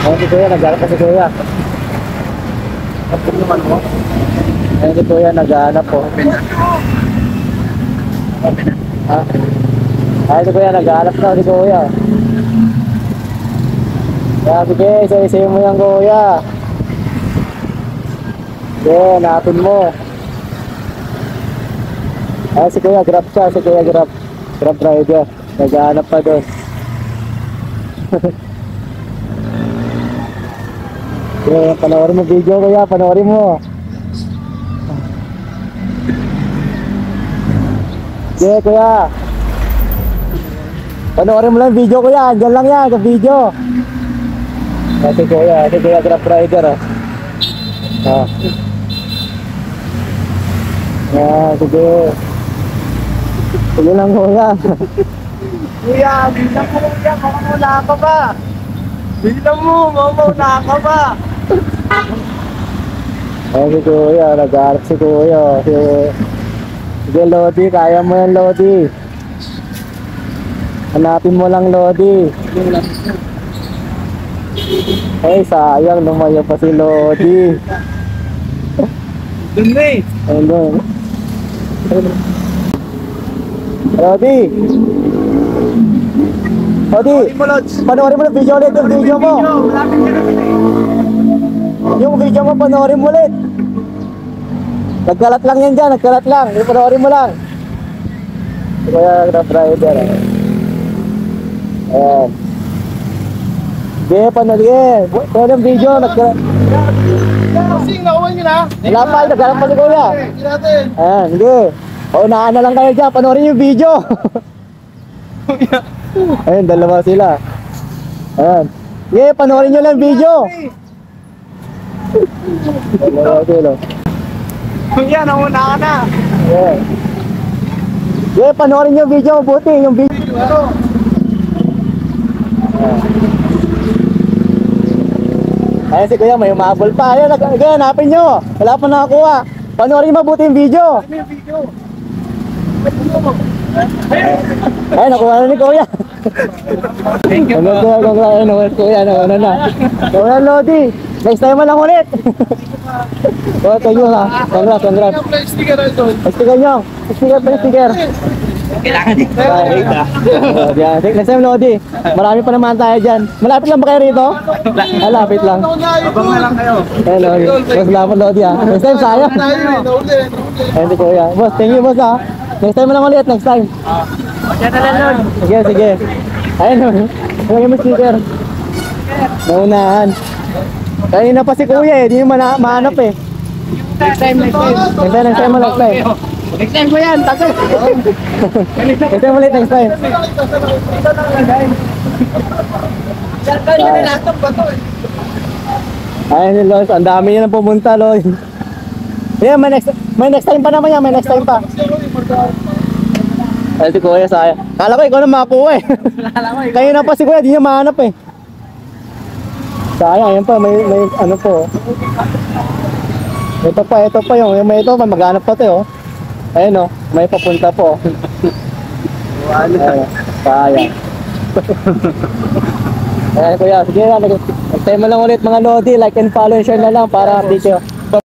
Ayun si Kuya, naghanap pa si Kuya. Yung ano mo? Ayun si Kuya, naghanap po. Ha? Ayun si Kuya, naghanap na si Kuya. Kaya sige, isa-isa mo yan Kuya. Sige, hanapin mo. Ayun si Kuya, grab siya, si Kuya grab. Grab rider. Naghanap pa doon. Sige, panoorin mo video Kuya, panoorin mo. Sige Kuya. Panoorin mo lang video Kuya, andyan lang yan sa video. Si Kuya grab rider oh. Ah. Sige. Sige lang Kuya. Kuya, bilang mo kuya, mamamuna ka ba? Bilang mo, mamamuna ka ba? Ayun si Kuya, nag-aaral si Kuya. Sige Lodi, kaya mo yan Lodi. Hanapin mo lang Lodi. Ay sayang, lumayo pa si Lodi. Dun na eh. Ayun doon. Lodi! Lodi! Panoorin mo ng video ulit yung video mo. Yung video mo, panoorin mo ulit. Nagkalat lang yan dyan, nagkalat lang. Yung panoorin mo lang. Kaya grab rider. Ayan. Sige, panoorin. Panoorin yung video, nagkalat. Sing, nakuha nyo na. Wala pa, nagkalat pa si Kuya. Ayan, sige. Paunahan na lang kayo dyan, panoorin yung video. Ayun, dalawa sila. Ayan. Sige, panoorin nyo lang yung video. Dalawa sila. Kuya, nauna ka na. Ayan. Sige, panoorin yung video, mabuti yung video. Ano? Ayan si Kuya, may umabol pa. Ayan, hanapin nyo. Wala pa nakakuha. Panoorin mabuti yung video. Ano yung video? Ay, nakuha na ni Kuya. Thank you. Kuya, nakuha na. Nakuha na, Lodi. Next time mo lang ulit. Oh, thank you ha. Congrats. Sticker na ito. Sticker nyo. Sticker. Kailangan din. Next time, Lodi. Marami pa naman tayo dyan. Malapit lang ba kayo rito? Malapit lang. Abang na lang kayo. Eh, Lodi. Mas lapot, Lodi ha. Next time, sayang. Ayun si Kuya. Boss, thank you, boss ha. Next time mo lang ulit, next time. Diyan na lang nun. Sige. Ayun, ayun mo sticker. Naunahan. Kanina pa si Kuya eh, di nyo mahanap eh. Next time. Next time mo, next time. Next time ko yan, tagal. Next time ulit, next time. Ayun yung Lois, ang dami nyo na pumunta, Lois. Yeah, may next time pa naman yan, may next time pa. Ay, si Kuya, sayang. Kala ko ikaw na makakuha eh. Kayo na pa si Kuya, di niya mahanap eh. Sayang, ayun pa, may ano po. Ito pa yung may ito pa, maghanap pa to oh. Ayun oh, may papunta po. Ayun, sayang. Ayan Kuya, sige na, next time mo lang ulit mga Lodi, like and follow and share na lang para update kayo.